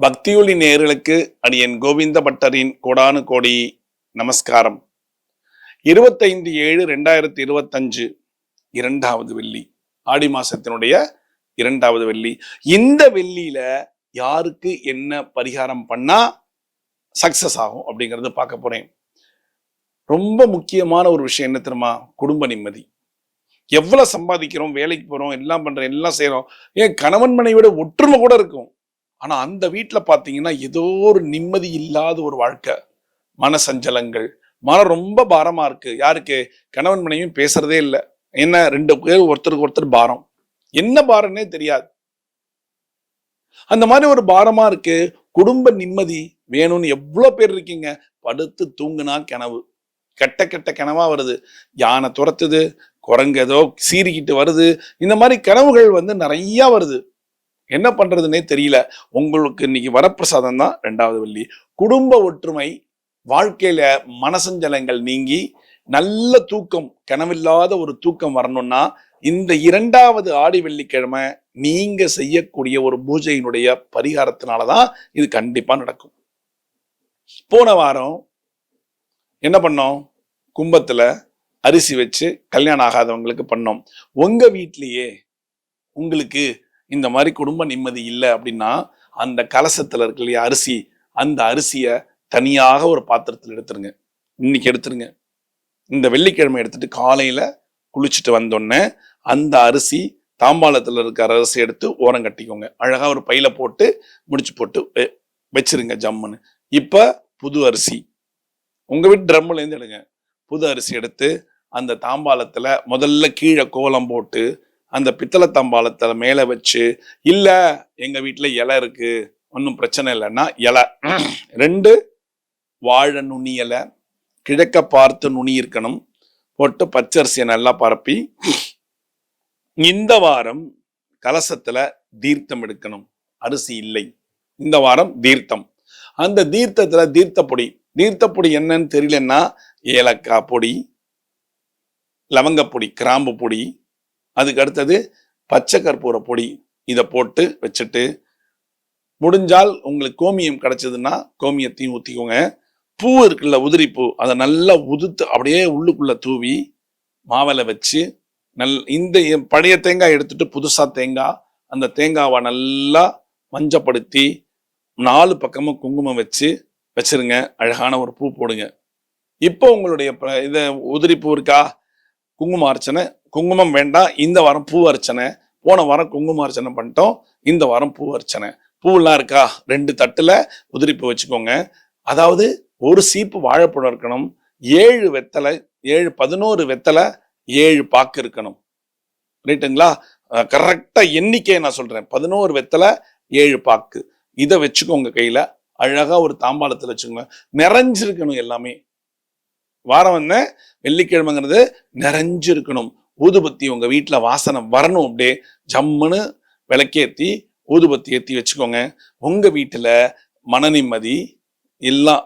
பக்தியொலி நேயர்களுக்கு அடியன் கோவிந்த பட்டரின் கோடானு கோடி நமஸ்காரம். 25/7/2025 இரண்டாவது வெள்ளி, ஆடி மாசத்தினுடைய இரண்டாவது வெள்ளி. இந்த வெள்ளியில யாருக்கு என்ன பரிகாரம் பண்ணா சக்சஸ் ஆகும் அப்படிங்கறது பார்க்க போறேன். ரொம்ப முக்கியமான ஒரு விஷயம் என்ன தெரியுமா? குடும்ப நிம்மதி. எவ்வளவு சம்பாதிக்கிறோம், வேலைக்கு போறோம், எல்லாம் பண்றோம், எல்லாம் செய்யறோம், ஏன் கணவன் மனைவியோட ஒற்றுமை கூட இருக்கும். ஆனா அந்த வீட்டுல பாத்தீங்கன்னா ஏதோ ஒரு நிம்மதி இல்லாத ஒரு வாழ்க்கை, மனசஞ்சலங்கள், மனம் ரொம்ப பாரமா இருக்கு. யாருக்கு? கணவன் மனைவியும் பேசுறதே இல்லை. என்ன, ரெண்டு பேர் ஒருத்தருக்கு ஒருத்தர் பாரம், என்ன பாரம்னே தெரியாது. அந்த மாதிரி ஒரு பாரமா இருக்கு. குடும்ப நிம்மதி வேணும்னு எவ்வளவு பேர் இருக்கீங்க. படுத்து தூங்குனா கனவு, கெட்ட கெட்ட கனவா வருது. யானை துரத்துது, குரங்கு ஏதோ சீறிக்கிட்டு வருது, இந்த மாதிரி கனவுகள் நிறைய வருது. என்ன பண்றதுன்னே தெரியல. உங்களுக்கு இன்னைக்கு வரப்பிரசாதம் தான் ரெண்டாவது வெள்ளி. குடும்ப ஒற்றுமை, வாழ்க்கையில மனசஞ்சலங்கள் நீங்கி நல்ல தூக்கம், கனவில்லாத ஒரு தூக்கம் வரணும்னா இந்த இரண்டாவது ஆடி வெள்ளிக்கிழமை நீங்க செய்யக்கூடிய ஒரு பூஜையினுடைய பரிகாரத்தினாலதான் இது கண்டிப்பா நடக்கும். போன வாரம் என்ன பண்ணோம்? கும்பத்துல அரிசி வச்சு கல்யாணம் ஆகாதவங்களுக்கு பண்ணோம். உங்க வீட்லயே உங்களுக்கு இந்த மாதிரி குடும்ப நிம்மதி இல்லை அப்படின்னா அந்த கலசத்துல இருக்கு இல்லையா அரிசி, அந்த அரிசிய தனியாக ஒரு பாத்திரத்துல எடுத்துருங்க. இன்னைக்கு எடுத்துருங்க. இந்த வெள்ளிக்கிழமை எடுத்துட்டு காலையில குளிச்சுட்டு வந்தோடனே அந்த அரிசி, தாம்பாளத்துல இருக்கிற அரிசி எடுத்து ஓரம் கட்டிக்கோங்க. அழகா ஒரு பையில போட்டு முடிச்சு போட்டு வச்சிருங்க ஜம்முன்னு. இப்ப புது அரிசி உங்க வீட்டு ட்ரம்ல இருந்து எடுங்க. புது அரிசி எடுத்து அந்த தாம்பாளத்துல முதல்ல கீழே கோலம் போட்டு அந்த பித்தளை தாம்பாளத்துல மேல வச்சு, இல்ல எங்க வீட்டுல இலை இருக்கு, ஒன்னும் பிரச்சனை இல்லைன்னா இலை 2 வாழை நுனி இலை, கிழக்க பார்த்து நுனி இருக்கணும், போட்டு பச்சரிசியை நல்லா பரப்பி இந்த வாரம் கலசத்துல தீர்த்தம் எடுக்கணும். அரிசி இல்லை, இந்த வாரம் தீர்த்தம். அந்த தீர்த்தத்துல தீர்த்தப்பொடி, தீர்த்தப்பொடி என்னன்னு தெரியலன்னா ஏலக்காய் பொடி, லவங்கப்பொடி, கிராம்பு பொடி, அதுக்கு அடுத்தது பச்சை கற்பூர பொடி, இதை போட்டு வச்சுட்டு முடிஞ்சால் உங்களுக்கு கோமியம் கிடைச்சதுன்னா கோமியத்தையும் ஊத்திக்கோங்க. பூ இருக்குல்ல, உதிரி பூ, அதை நல்லா உதுத்து அப்படியே உள்ளுக்குள்ள தூவி மாவில வச்சு இந்த பழைய தேங்காய் எடுத்துட்டு புதுசா தேங்காய், அந்த தேங்காவை நல்லா மஞ்சப்படுத்தி 4 பக்கமும் குங்குமம் வச்சு வச்சிருங்க. அழகான ஒரு பூ போடுங்க. இப்போ உங்களுடைய இத உதிரி பூ இருக்கா, குங்கும அர்ச்சனை, குங்குமம் வேண்டாம், இந்த வாரம் பூ அர்ச்சனை. போன வாரம் குங்கும அர்ச்சனை பண்ணிட்டோம், இந்த வாரம் பூ அர்ச்சனை. பூவெல்லாம் இருக்கா, 2 தட்டுல உதிரி பூ வச்சுக்கோங்க. அதாவது ஒரு சீப்பு வாழைப்பழம் இருக்கணும், 7 வெத்தலை, 11 வெத்தலை, 7 பாக்கு இருக்கணும். ரைட்டுங்களா? கரெக்டா எண்ணிக்கையை நான் சொல்றேன். 11 வெத்தலை, 7 பாக்கு, இதை வச்சுக்கோங்க கையில. அழகா ஒரு தாம்பாளத்துல வச்சுக்கோங்க. நிறைஞ்சிருக்கணும் எல்லாமே. வாரம் வெள்ளிக்கிழமைங்கிறது நிறைஞ்சு இருக்கணும். ஊதுபத்தி உங்க வீட்டுல வாசனை வரணும். அப்படியே ஜம்முன்னு விளக்கேத்தி ஊதுபத்தி ஏத்தி வச்சுக்கோங்க. உங்க வீட்டுல மன நிம்மதி, எல்லாம்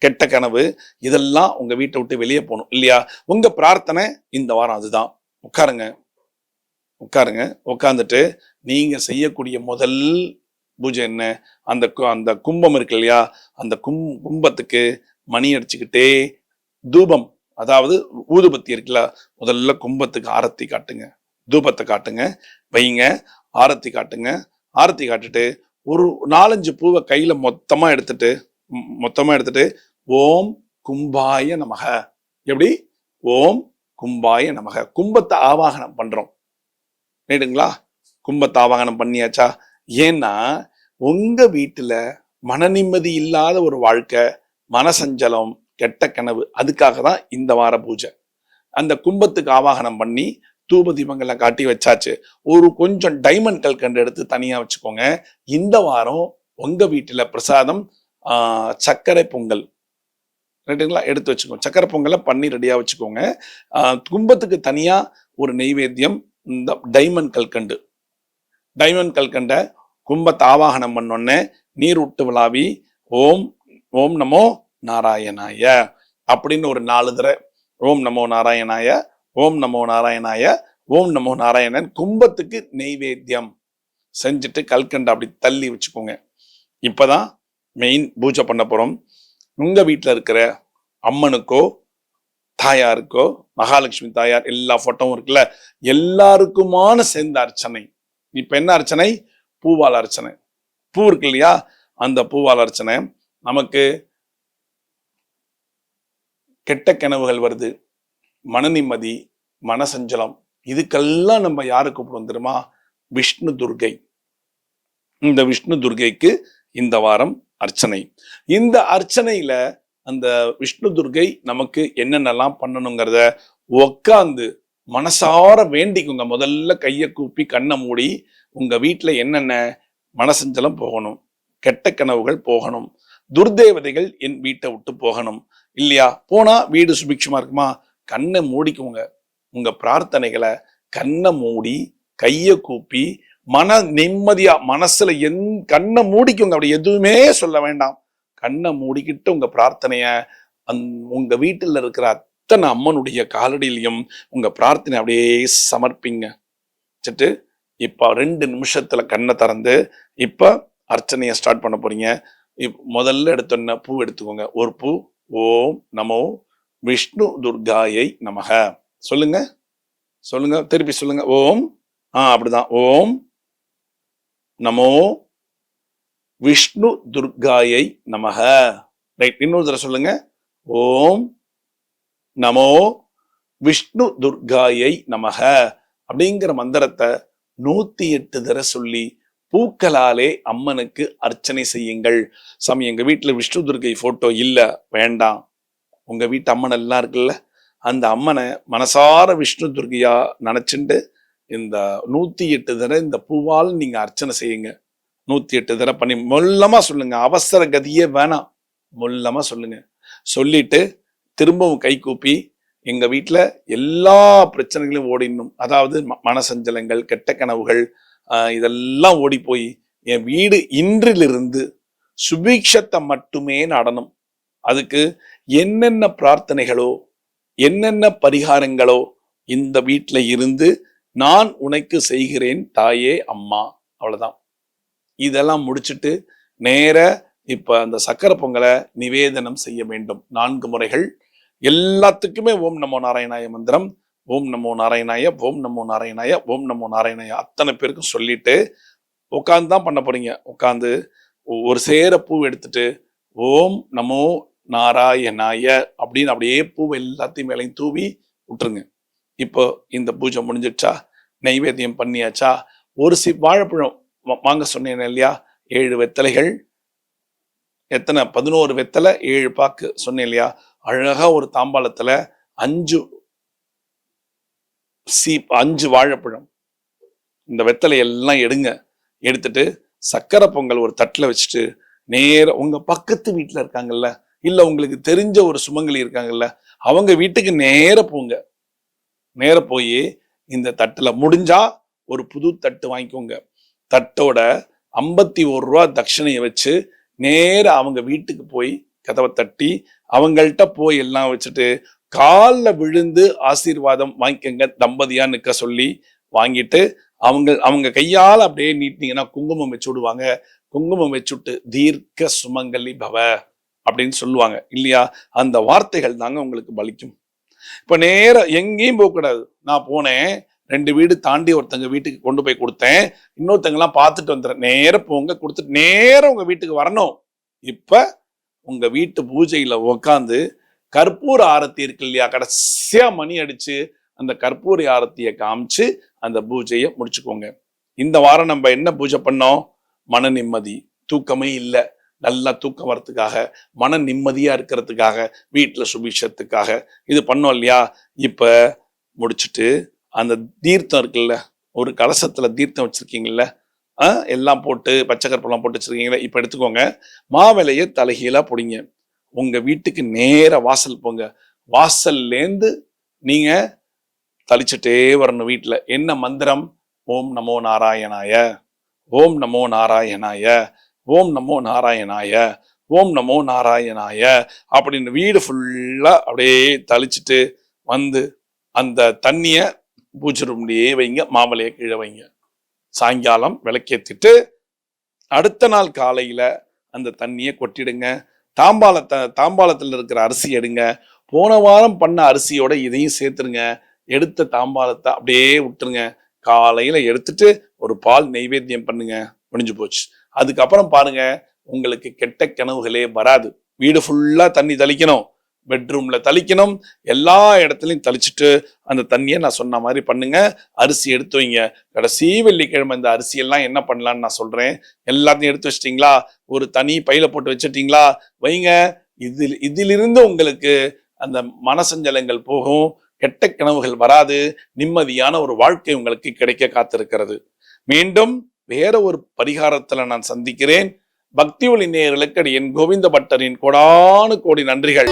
கெட்ட கனவு இதெல்லாம் உங்க வீட்டை விட்டு வெளியே போகணும் இல்லையா? உங்க பிரார்த்தனை இந்த வாரம் அதுதான். உட்காருங்க, உட்காருங்க. உட்காந்துட்டு நீங்க செய்யக்கூடிய முதல் பூஜை என்ன? அந்த கும்பம் இருக்கு இல்லையா, அந்த கும்பத்துக்கு மணி அடிச்சுக்கிட்டே தூபம், அதாவது ஊதுபத்தி இருக்குல்ல, முதல்ல கும்பத்துக்கு ஆரத்தி காட்டுங்க, தூபத்தை காட்டுங்க, வைங்க, ஆரத்தி காட்டுங்க. ஆரத்தி காட்டுட்டு ஒரு 4-5 பூவை கையில மொத்தமா எடுத்துட்டு ஓம் கும்பாய நமக. எப்படி? ஓம் கும்பாய நமக. கும்பத்தை ஆவாகனம் பண்றோம். ரைட்டுங்களா? கும்பத்தை ஆவாகனம் பண்ணியாச்சா? ஏன்னா உங்க வீட்டுல மன நிம்மதி இல்லாத ஒரு வாழ்க்கை, மனசஞ்சலம், கெட்ட கனவு, அதுக்காக தான் இந்த வார பூஜை. அந்த கும்பத்துக்கு ஆவாகனம் பண்ணி தூப தீபங்களை காட்டி வச்சாச்சு. ஒரு கொஞ்சம் டைமண்ட் கல்கண்டு எடுத்து தனியா வச்சுக்கோங்க. இந்த வாரம் உங்க வீட்டுல பிரசாதம் சர்க்கரை பொங்கல், ரைட்டுங்களா, எடுத்து வச்சுக்கோங்க. சர்க்கரை பொங்கலை பண்ணி ரெடியா வச்சுக்கோங்க. கும்பத்துக்கு தனியா ஒரு நெய்வேத்தியம், இந்த டைமண்ட் கல்கண்டை கும்பத்தை ஆவாகனம் பண்ணோன்னே நீர் விட்டு விழாவி ஓம் ஓம் நமோ நாராயணாய அப்படின்னு ஒரு 4 தடவை ஓம் நமோ நாராயணாய, ஓம் நமோ நாராயணாய, ஓம் நமோ நாராயணன் கும்பத்துக்கு நெய்வேத்தியம் செஞ்சுட்டு கல்கண்டை அப்படி தள்ளி வச்சுக்கோங்க. இப்பதான் மெயின் பூஜை பண்ண போறோம். உங்க வீட்டுல இருக்கிற அம்மனுக்கோ தாயாருக்கோ, மகாலட்சுமி தாயார் எல்லா போட்டோவும் இருக்குல்ல, எல்லாருக்குமான சேர்ந்த அர்ச்சனை. இப்ப என்ன அர்ச்சனை? பூவால் அர்ச்சனை. பூ இருக்கு இல்லையா, அந்த பூவால் அர்ச்சனை. நமக்கு கெட்ட கனவுகள் வருது, மன நிம்மதி, மனசஞ்சலம், இதுக்கெல்லாம் நம்ம யாரு கூப்பிடுவோம் தெரியுமா? விஷ்ணு துர்கை. இந்த விஷ்ணு துர்கைக்கு இந்த வாரம் அர்ச்சனை. இந்த அர்ச்சனையில அந்த விஷ்ணு துர்கை நமக்கு என்னென்னலாம் பண்ணணுங்கிறத உக்காந்து மனசார வேண்டிக்குங்க. முதல்ல கையை கூப்பி கண்ணை மூடி உங்க வீட்டுல என்னென்ன மனசஞ்சலம் போகணும், கெட்ட கனவுகள் போகணும், துர்தேவதைகள் என் வீட்டை விட்டு போகணும் இல்லையா, போனா வீடு சுபிக்ஷமா இருக்குமா, கண்ணை மூடிக்குங்க. உங்க பிரார்த்தனைகளை கண்ணை மூடி கையை கூப்பி மன நிம்மதியா மனசுல கண்ணை மூடிக்குங்க. அப்படி எதுவுமே சொல்ல வேண்டாம். கண்ணை மூடிக்கிட்டு உங்க பிரார்த்தனைய உங்க வீட்டில் இருக்கிற அத்தனை அம்மனுடைய காலடியிலையும் உங்க பிரார்த்தனை அப்படியே சமர்ப்பிங்க. சட்டு இப்ப 2 நிமிஷத்துல கண்ணை திறந்து இப்ப அர்ச்சனையை ஸ்டார்ட் பண்ண போறீங்க. முதல்ல எடுத்தோன்ன பூ எடுத்துக்கோங்க. ஒரு பூ. ஓம் நமோ விஷ்ணு துர்காயை நமக. சொல்லுங்க சொல்லுங்க, திருப்பி சொல்லுங்க. ஓம். அப்படிதான். ஓம் நமோ விஷ்ணு துர்காயை நமக. ரைட், இன்னொரு தடவை சொல்லுங்க. ஓம் நமோ விஷ்ணு துர்காயை நமக அப்படிங்கிற மந்திரத்தை 108 தடவை சொல்லி பூக்களாலே அம்மனுக்கு அர்ச்சனை செய்யுங்கள். சாமி, எங்க வீட்டுல விஷ்ணு துர்கை போட்டோ இல்ல, வேண்டாம். உங்க வீட்டு அம்மன் எல்லாம் இருக்குல்ல, அந்த அம்மனை மனசார விஷ்ணு துர்கையா நினைச்சுட்டு இந்த 108 தடவை இந்த பூவால் நீங்க அர்ச்சனை செய்யுங்க. 108 தடவை பண்ணி மொல்லமா சொல்லுங்க. அவசர கதியே வேணாம், மொல்லமா சொல்லுங்க. சொல்லிட்டு திரும்பவும் கை கூப்பி எங்க வீட்டுல எல்லா பிரச்சனைகளையும் ஓடிடணும். அதாவது மனசஞ்சலங்கள், கெட்ட கனவுகள், இதெல்லாம் ஓடி போய் என் வீடு இன்றிலிருந்து சுபீக்ஷத்தை மட்டுமே நடணும். அதுக்கு என்னென்ன பிரார்த்தனைகளோ என்னென்ன பரிகாரங்களோ இந்த வீட்டுல இருந்து நான் உனக்கு செய்கிறேன் தாயே அம்மா. அவ்வளவுதான். இதெல்லாம் முடிச்சுட்டு நேர இப்ப அந்த சக்கரை பொங்கலை நிவேதனம் செய்ய வேண்டும். 4 முறைகள். எல்லாத்துக்குமே ஓம் நமோ நாராயணாய மந்திரம். ஓம் நமோ நாராயணாய, ஓம் நமோ நாராயணாய, ஓம் நமோ நாராயணாய அத்தனை பேருக்கும் சொல்லிட்டு உட்காந்து தான் பண்ண போறீங்க. உட்காந்து ஒரு சேர பூ எடுத்துட்டு ஓம் நமோ நாராயணாய அப்படின்னு அப்படியே பூவை எல்லாத்தையும் மேலையும் தூவி விட்டுருங்க. இப்போ இந்த பூஜை முடிஞ்சிடுச்சா, நைவேத்தியம் பண்ணியாச்சா, ஒரு வாழைப்பழம் வாங்க சொன்னேன் இல்லையா, 7 வெத்தலைகள், எத்தனை 11 வெத்தலை 7 பாக்கு சொன்னேன் இல்லையா, அழகா ஒரு தாம்பாளத்துல 5 வாழைப்பழம், இந்த வெத்தலை எல்லாம் எடுங்க. எடுத்துட்டு சக்கரை பொங்கல் ஒரு தட்டுல வச்சுட்டு நேர உங்க பக்கத்து வீட்டுல இருக்காங்கல்ல, இல்ல உங்களுக்கு தெரிஞ்ச ஒரு சுமங்கலி இருக்காங்கல்ல, அவங்க வீட்டுக்கு நேர போங்க. நேர போய் இந்த தட்டுல முடிஞ்சா ஒரு புது தட்டு வாங்கிக்கோங்க. தட்டோட 51 ரூபா தட்சணையை வச்சு நேர அவங்க வீட்டுக்கு போய் கதவை தட்டி அவங்கள்ட்ட போய் எல்லாம் வச்சுட்டு காலில் விழுந்து ஆசீர்வாதம் வாங்கிக்கங்க. தம்பதியா நிற்க சொல்லி வாங்கிட்டு அவங்க கையால் அப்படியே நீட்டினீங்கன்னா குங்குமம் வச்சு விடுவாங்க. குங்குமம் வச்சுட்டு தீர்க்க சுமங்கலி பவ அப்படின்னு சொல்லுவாங்க இல்லையா. அந்த வார்த்தைகள் தாங்க உங்களுக்கு பலிக்கும். இப்ப நேர எங்கேயும் போகக்கூடாது. நான் போனேன், 2 வீடு தாண்டி ஒருத்தங்க வீட்டுக்கு கொண்டு போய் கொடுத்தேன், இன்னொருத்தங்க எல்லாம் பார்த்துட்டு வந்துடுறேன். நேர போங்க, கொடுத்துட்டு நேரம் உங்க வீட்டுக்கு வரணும். இப்ப உங்க வீட்டு பூஜையில உக்காந்து கற்பூர ஆரத்தி இருக்கு இல்லையா, கடைசியா மணி அடிச்சு அந்த கற்பூர ஆரத்தியை காமிச்சு அந்த பூஜையை முடிச்சுக்கோங்க. இந்த வாரம் நம்ம என்ன பூஜை பண்ணோம்? மன நிம்மதி. தூக்கமே இல்லை, நல்லா தூக்கம் வரத்துக்காக, மன நிம்மதியா இருக்கிறதுக்காக, வீட்டுல சுபிஷத்துக்காக இது பண்ணோம் இல்லையா. இப்ப முடிச்சுட்டு அந்த தீர்த்தம் இருக்குல்ல, ஒரு கலசத்துல தீர்த்தம் வச்சிருக்கீங்கல்ல, எல்லாம் போட்டு பச்சை கற்பூரம் போட்டு வச்சிருக்கீங்களா, இப்ப எடுத்துக்கோங்க. மாவிலையை தலைகீழா பொடிங்க. உங்க வீட்டுக்கு நேர வாசல் போங்க. வாசல்லேருந்து நீங்க தளிச்சுட்டே வரணும். வீட்டுல என்ன மந்திரம்? ஓம் நமோ நாராயணாய, ஓம் நமோ நாராயணாய, ஓம் நமோ நாராயணாய, ஓம் நமோ நாராயணாய அப்படின்னு வீடு ஃபுல்லா அப்படியே தளிச்சுட்டு வந்து அந்த தண்ணிய பூஜை ரூம்லயே வைங்க. மாமலையை கீழே வைங்க. சாயங்காலம் விளக்கேத்திட்டு அடுத்த நாள் காலையில அந்த தண்ணியை கொட்டிடுங்க. தாம்பாளத்துல இருக்கிற அரிசி எடுங்க. போன வாரம் பண்ண அரிசியோட இதையும் சேர்த்துருங்க. எடுத்த தாம்பாளத்தை அப்படியே விட்டுருங்க. காலையில எடுத்துட்டு ஒரு பால் நெய்வேத்தியம் பண்ணுங்க. முடிஞ்சு போச்சு. அதுக்கப்புறம் பாருங்க, உங்களுக்கு கெட்ட கனவுகளே வராது. வீடு ஃபுல்லா தண்ணி தெளிக்கணும், பெட்ரூம்ல தெளிக்கணும், எல்லா இடத்துலையும் தெளிச்சுட்டு அந்த தண்ணியை நான் சொன்ன மாதிரி பண்ணுங்க. அரிசி எடுத்து வைங்க. கடைசி வெள்ளிக்கிழமை இந்த அரிசி எல்லாம் என்ன பண்ணலான்னு நான் சொல்றேன். எல்லாத்தையும் எடுத்து வச்சிட்டீங்களா? ஒரு தனி பையில போட்டு வச்சிட்டீங்களா? வைங்க. இதிலிருந்து உங்களுக்கு அந்த மனசஞ்சலங்கள் போகும், கெட்ட கனவுகள் வராது, நிம்மதியான ஒரு வாழ்க்கை உங்களுக்கு கிடைக்க காத்திருக்கிறது. மீண்டும் வேற ஒரு பரிகாரத்துல நான் சந்திக்கிறேன். பக்தி ஒளி நேயர்களுக்கு என் கோவிந்த பட்டரின் கோடானு கோடி நன்றிகள்.